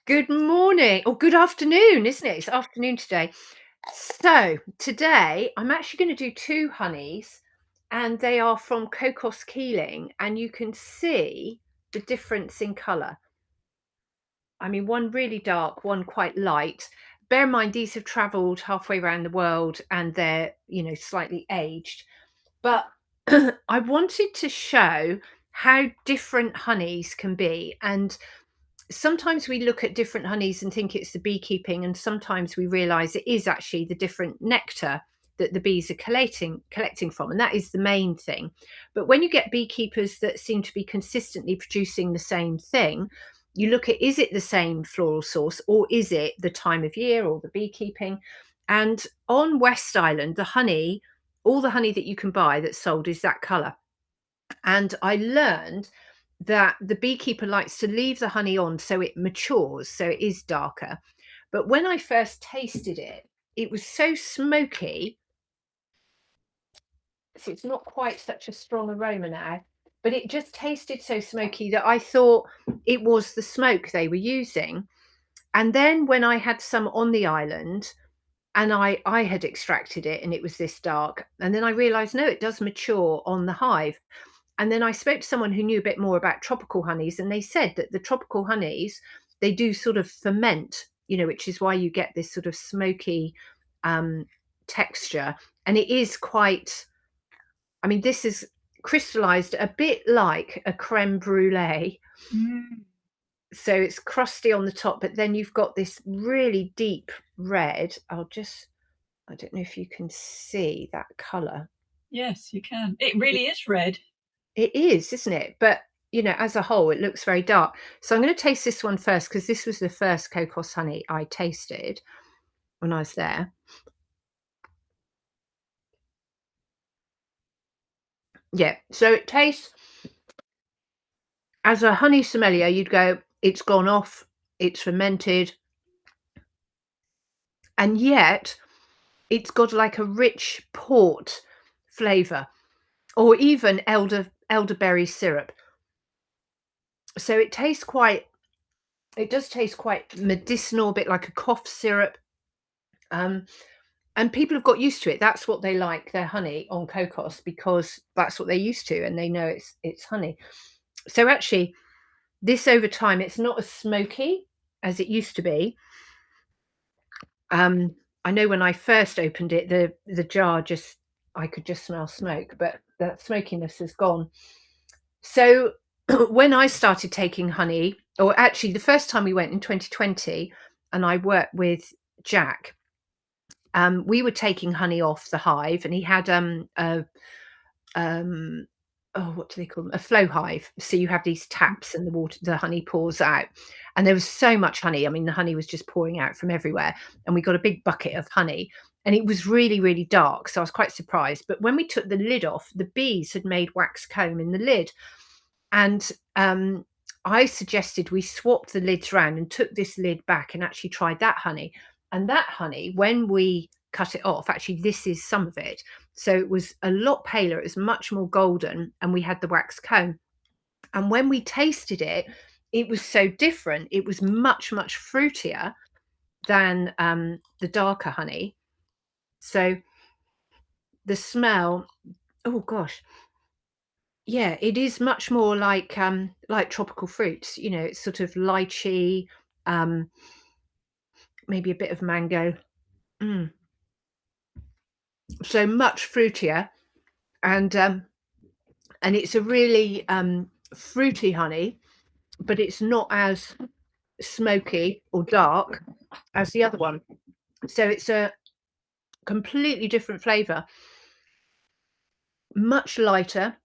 Good morning or good afternoon, isn't it? It's afternoon today. So today I'm actually going to do two honeys, and they are from Cocos Keeling, and you can see the difference in colour. I mean, one really dark, one quite light. Bear in mind, these have travelled halfway around the world and they're, slightly aged. But I wanted to show how different honeys can be. And sometimes we look at different honeys and think it's the beekeeping, and sometimes we realize it is actually the different nectar that the bees are collecting from, and that is the main thing. But when you get beekeepers that seem to be consistently producing the same thing, you look at, is it the same floral source, or is it the time of year or the beekeeping? And on West Island, the honey, all the honey that you can buy that's sold is that color. And I learned that the beekeeper likes to leave the honey on so it matures, so it is darker. But when I first tasted it, it was so smoky. So it's not quite such a strong aroma now, but it just tasted so smoky that I thought it was the smoke they were using. And then when I had some on the island, and I had extracted it and it was this dark, and then I realized, no, it does mature on the hive. And then I spoke to someone who knew a bit more about tropical honeys, and they said that the tropical honeys, they do sort of ferment, which is why you get this sort of smoky um, texture. And it is quite, I mean, this is crystallized a bit like a creme brulee. Mm. So it's crusty on the top, but then you've got this really deep red. I don't know if you can see that color. Yes, you can. It really is red. It is, isn't it? But, as a whole, it looks very dark. So I'm going to taste this one first because this was the first cocos honey I tasted when I was there. Yeah. So it tastes, as a honey sommelier, you'd go, it's gone off, it's fermented, and yet it's got like a rich port flavor, or even elderberry syrup. So it does taste quite medicinal, a bit like a cough syrup. Um, and people have got used to it. That's what they like their honey on cocos, because that's what they're used to, and they know it's honey. So actually, this over time, it's not as smoky as it used to be. Um, I know when I first opened it, the jar just, I could just smell smoke, but that smokiness has gone. So when I started taking honey, or actually the first time we went in 2020, and I worked with Jack, we were taking honey off the hive, and he had um oh, what do they call them, a flow hive. So you have these taps and the honey pours out, and there was so much honey. I mean, the honey was just pouring out from everywhere, and we got a big bucket of honey, and it was really, really dark, so I was quite surprised. But when we took the lid off, the bees had made wax comb in the lid, and I suggested we swapped the lids around and took this lid back and actually tried that honey. And that honey, when we cut it off, actually, this is some of it. So it was a lot paler, it was much more golden, and we had the wax comb. And when we tasted it, it was so different. It was much, much fruitier than the darker honey. So the smell, oh gosh, yeah, it is much more like tropical fruits, it's sort of lychee, um, maybe a bit of mango. Mm. So much fruitier, and it's a really fruity honey, but it's not as smoky or dark as the other one. So it's a completely different flavor, much lighter.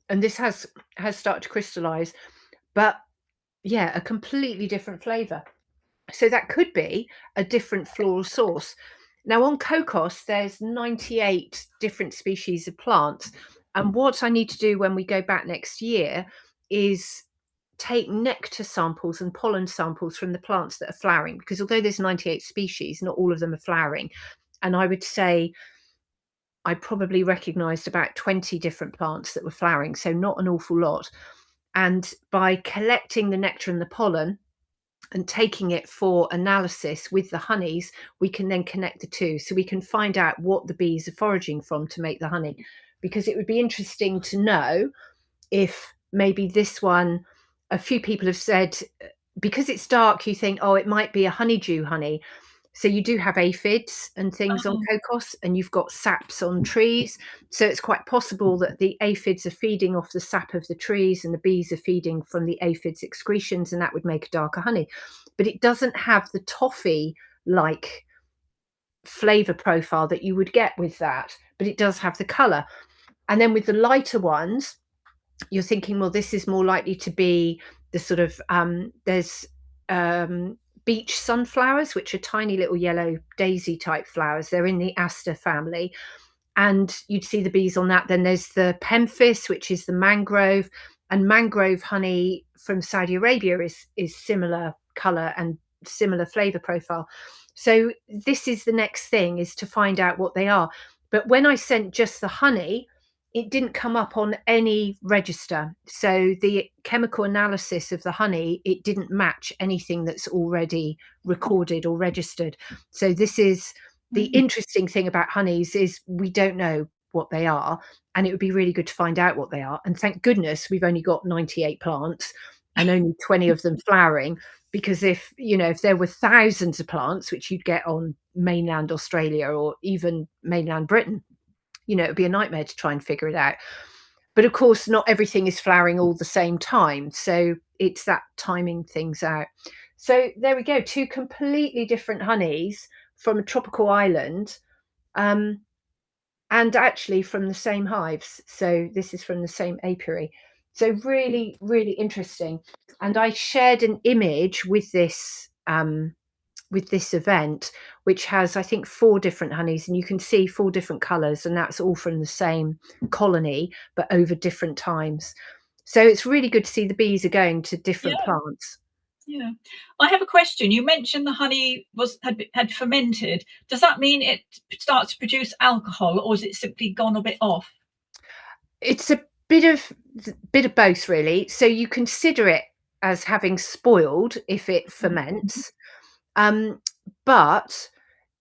And this has started to crystallize, but yeah, a completely different flavor. So that could be a different floral source. Now, on cocos, there's 98 different species of plants. And what I need to do when we go back next year is take nectar samples and pollen samples from the plants that are flowering, because although there's 98 species, not all of them are flowering. And I would say I probably recognized about 20 different plants that were flowering, so not an awful lot. And by collecting the nectar and the pollen and taking it for analysis with the honeys, we can then connect the two. So we can find out what the bees are foraging from to make the honey. Because it would be interesting to know if maybe this one, a few people have said, because it's dark, you think, oh, it might be a honeydew honey. So you do have aphids and things on Oh. cocos, and you've got saps on trees. So it's quite possible that the aphids are feeding off the sap of the trees and the bees are feeding from the aphids' excretions, and that would make a darker honey. But it doesn't have the toffee like flavor profile that you would get with that, but it does have the color. And then with the lighter ones, you're thinking, well, this is more likely to be the sort of there's beach sunflowers, which are tiny little yellow daisy type flowers. They're in the aster family, and you'd see the bees on that. Then there's the pemphis, which is the mangrove, and mangrove honey from Saudi Arabia is similar color and similar flavor profile. So this is the next thing, is to find out what they are. But when I sent just the honey, it didn't come up on any register. So the chemical analysis of the honey, it didn't match anything that's already recorded or registered. So this is the Mm. interesting thing about honeys, is we don't know what they are, and it would be really good to find out what they are. And thank goodness we've only got 98 plants and only 20 of them flowering, because if there were thousands of plants, which you'd get on mainland Australia or even mainland Britain, it would be a nightmare to try and figure it out. But of course, not everything is flowering all the same time. So it's that timing things out. So there we go, two completely different honeys from a tropical island, um, and actually from the same hives. So this is from the same apiary. So really, really interesting. And I shared an image with this event, which has, I think, 4 different honeys, and you can see 4 different colours, and that's all from the same colony, but over different times. So it's really good to see the bees are going to different Yeah, plants. yeah. I have a question. You mentioned the honey had fermented. Does that mean it starts to produce alcohol, or is it simply gone a bit off? It's a bit of both, really. So you consider it as having spoiled if it Mhm. ferments, um, but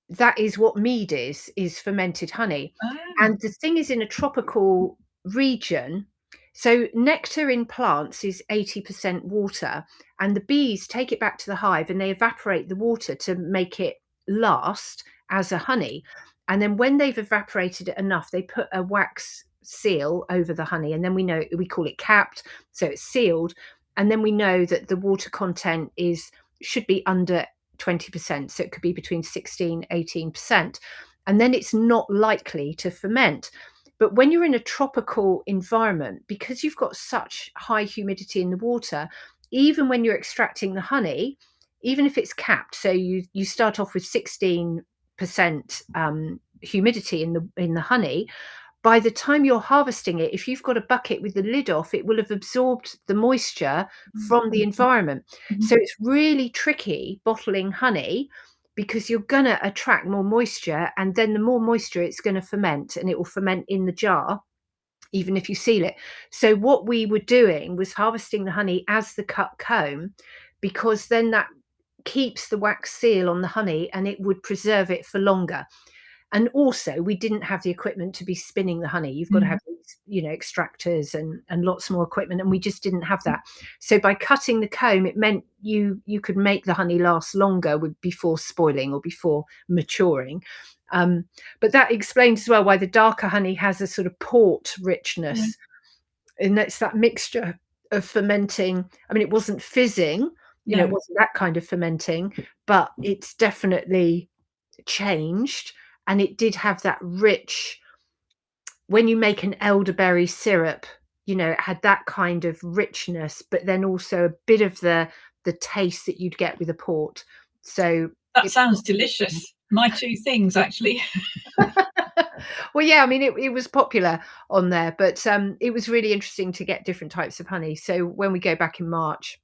that is what mead is fermented honey. Oh. And the thing is, in a tropical region, so nectar in plants is 80% water, and the bees take it back to the hive and they evaporate the water to make it last as a honey. And then when they've evaporated it enough, they put a wax seal over the honey, and then we call it capped, so it's sealed. And then we know that the water content is should be under 20%. So it could be between 16, 18%. And then it's not likely to ferment. But when you're in a tropical environment, because you've got such high humidity in the water, even when you're extracting the honey, even if it's capped, so you start off with 16% humidity in the honey, by the time you're harvesting it, if you've got a bucket with the lid off, it will have absorbed the moisture from the environment. Mhm. So it's really tricky bottling honey, because you're going to attract more moisture, and then the more moisture it's going to ferment, and it will ferment in the jar even if you seal it. So what we were doing was harvesting the honey as the cut comb, because then that keeps the wax seal on the honey and it would preserve it for longer. And also, we didn't have the equipment to be spinning the honey. You've got to have Mm. these, extractors and lots more equipment, and we just didn't have that. So by cutting the comb, it meant you could make the honey last longer before spoiling or before maturing. Um, but that explains as well why the darker honey has a sort of port Yeah, richness, and that's that mixture of fermenting. I mean, it wasn't fizzing, it no, wasn't that kind of fermenting, but it's definitely changed, and it did have that rich, when you make an elderberry syrup, it had that kind of richness, but then also a bit of the taste that you'd get with a port. So that it sounds delicious. My two things, actually. well, yeah, I mean, it was popular on there, but it was really interesting to get different types of honey. So when we go back in March,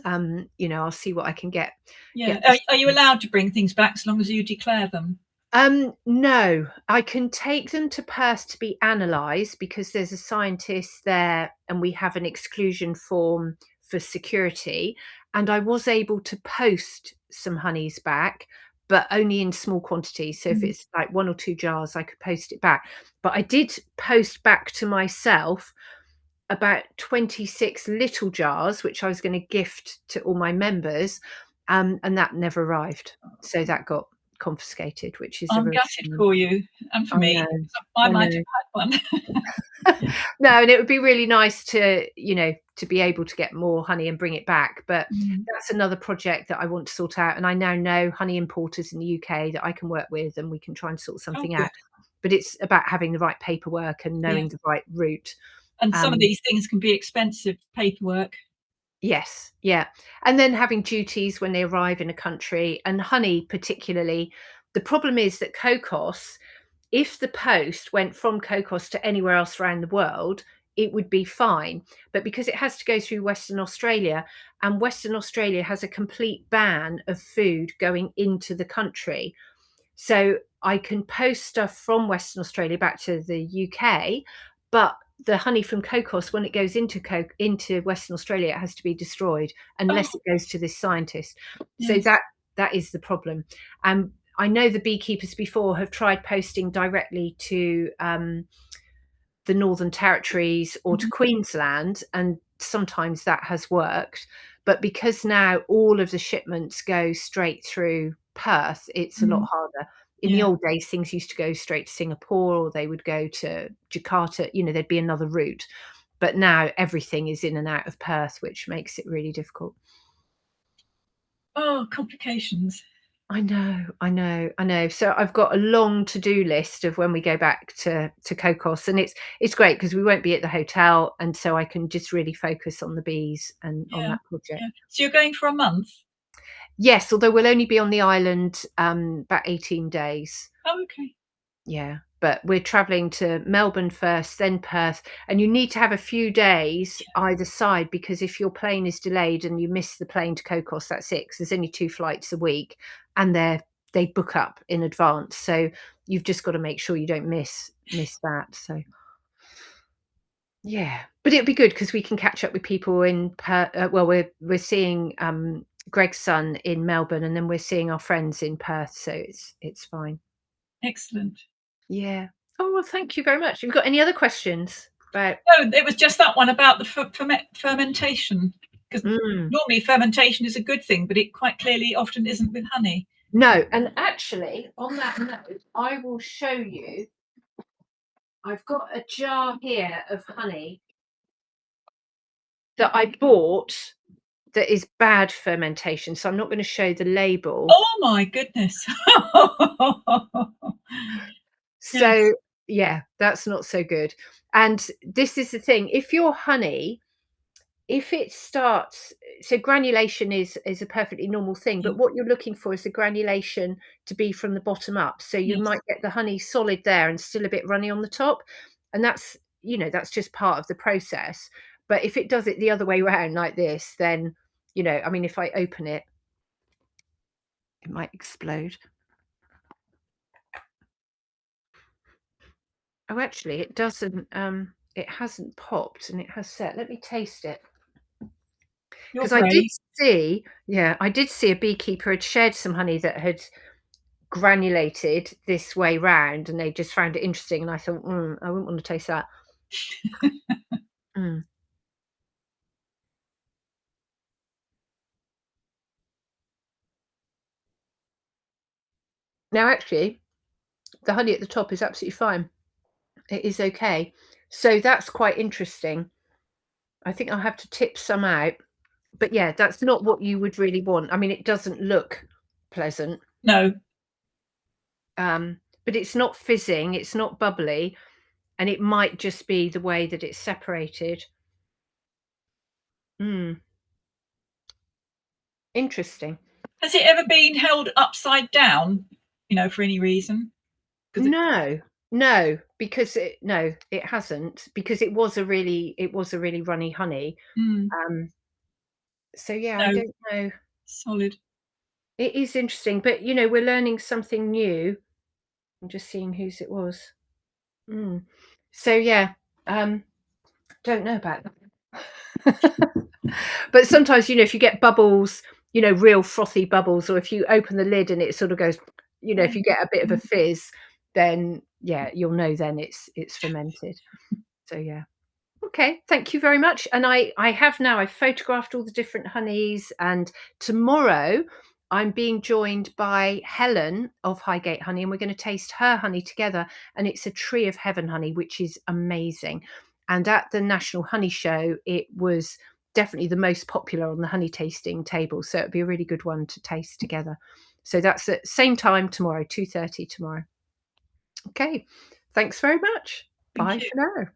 I'll see what I can get Yeah. get Are you allowed to bring things back as long as you declare them? No, I can take them to Perth to be analysed because there's a scientist there and we have an exclusion form for security. And I was able to post some honeys back, but only in small quantities. So if Mm. it's like 1 or 2 jars, I could post it back. But I did post back to myself about 26 little jars, which I was going to gift to all my members, and that never arrived. So that got confiscated, which is a I'm real gutted shame. for you and for I me, know, 'cause I I might know. have had one. No, and it would be really nice to, to be able to get more honey and bring it back, but Mm. that's another project that I want to sort out, and I now know honey importers in the UK that I can work with, and we can try and sort Oh, something good. out. But it's about having the right paperwork and Yeah. knowing the right route. And some of Um these things can be expensive paperwork. Yes, yeah. And then having duties when they arrive in a country, and honey particularly. The problem is that cocos, if the post went from Cocos to anywhere else around the world, it would be fine. But because it has to go through Western Australia, and Western Australia has a complete ban of food going into the country, so I can post stuff from Western Australia back to the UK, but the honey from Cocos, when it goes into Western Australia, it has to be destroyed Oh, unless it goes to this scientist. So yes. that is the problem. I know the beekeepers before have tried posting directly to the Northern Territories or to Mhm. Queensland, and sometimes that has worked. But because now all of the shipments go straight through Perth, it's a lot Mm. harder. In the Yeah. old days, things used to go straight to Singapore or they would go to Jakarta, there'd be another route. But now everything is in and out of Perth, which makes it really difficult. Oh, complications. I know, I know, I know. So I've got a long to-do list of when we go back to Cocos, and it's great because we won't be at the hotel, and so I can just really focus on the bees and on Yeah, that project. yeah. So you're going for a month? Yes, although we'll only be on the island about 18 days. Oh, okay. Yeah, but we're traveling to Melbourne first, then Perth, and you need to have a few days either side because if your plane is delayed and you miss the plane to Cocos, that's it. 'Cause there's only 2 flights a week, and they book up in advance, so you've just got to make sure you don't miss that. So yeah, but it'll be good because we can catch up with people in well, we're seeing Greg's son in Melbourne, and then we're seeing our friends in Perth, so it's fine. Excellent. Yeah. Oh, well, thank you very much. Have you got any other questions about No, it was just that one about the fermentation, because mm. normally fermentation is a good thing, but it quite clearly often isn't with honey. No, and actually, on that note, I will show you. I've got a jar here of honey that I bought that is bad fermentation, so I'm not gonna show the label. Oh my goodness. Yes. So, yeah, that's not so good. And this is the thing, if your honey, if it starts, so granulation is a perfectly normal thing, Yeah. but what you're looking for is the granulation to be from the bottom up. So you Yes. might get the honey solid there and still a bit runny on the top, and that's just part of the process. But if it does it the other way around like this, then, I mean, if I open it, it might explode. Oh, actually, it doesn't, it hasn't popped and it has set. Let me taste it. You're Because I did brave. see, yeah, I did see a beekeeper had shared some honey that had granulated this way round, and they just found it interesting, and I thought, I wouldn't want to taste that. Mm. Now, actually, the honey at the top is absolutely fine. It is okay. So that's quite interesting. I think I'll have to tip some out. But yeah, that's not what you would really want. I mean, it doesn't look pleasant. No. But it's not fizzing, it's not bubbly, and it might just be the way that it's separated. Mm, interesting. Has it ever been held upside down, for any reason? Because it No, no, because it hasn't, because it was a really runny honey. mm, Um, so yeah, I no, don't know. solid. It is interesting, but we're learning something new. I'm just seeing whose it was. Mm. So yeah, don't know about that. But sometimes, if you get bubbles, real frothy bubbles, or if you open the lid and it sort of goes, if you get a bit of a fizz, then yeah, you'll know then it's fermented. So yeah. Okay, thank you very much. And I've photographed all the different honeys, and tomorrow I'm being joined by Helen of Highgate Honey, and we're going to taste her honey together. And it's a Tree of Heaven honey, which is amazing. And at the National Honey Show, it was definitely the most popular on the honey tasting table. So it'd be a really good one to taste together. So that's at same time tomorrow, 2:30 tomorrow. Okay, thanks very much. Thank Bye you. for now.